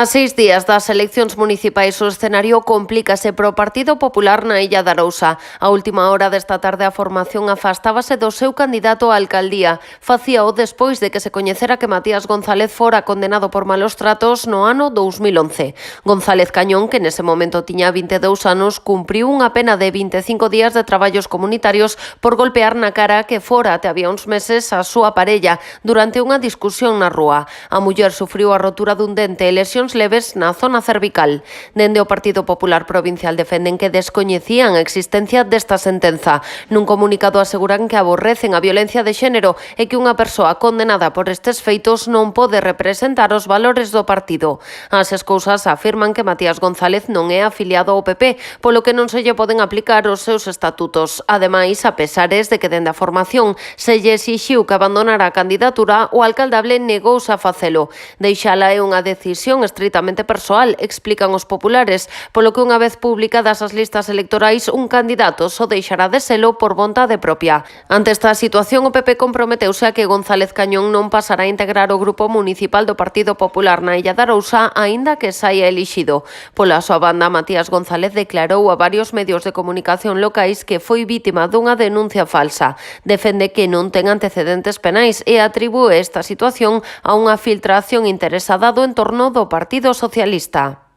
A 6 días das eleccións municipais o escenario complícase pro Partido Popular na Illa de Arousa. A última hora desta tarde a formación afastábase do seu candidato á alcaldía. Facíao despois de que se coñecera que Matías González fora condenado por malos tratos no ano 2011. González Cañón, que nese momento tiña 22 anos, cumpriu unha pena de 25 días de traballos comunitarios por golpear na cara que fora até había uns meses a súa parella durante unha discusión na rúa. A muller sufriu a rotura dun dente e lesións leves na zona cervical. Dende o Partido Popular Provincial defenden que descoñecían a existencia desta sentenza. Nun comunicado aseguran que aborrecen a violencia de xénero e que unha persoa condenada por estes feitos non pode representar os valores do partido. As cousas afirman que Matías González non é afiliado ao PP, polo que non se lle poden aplicar os seus estatutos. Ademais, a pesares de que dende a formación se lle exixiu que abandonara a candidatura, o alcaldable negouse a facelo. Deixala é unha decisión estritamente persoal, explican os populares, polo que unha vez publicadas as listas electorais, un candidato só deixará de selo por vontade propia. Ante esta situación, o PP comprometeuse a que González Cañón non pasará a integrar o grupo municipal do Partido Popular na Illa de Arousa, aínda que saia elixido. Pola súa banda, Matías González declarou a varios medios de comunicación locais que foi vítima dunha denuncia falsa. Defende que non ten antecedentes penais e atribúe esta situación a unha filtración interesada do entorno do Partido Socialista.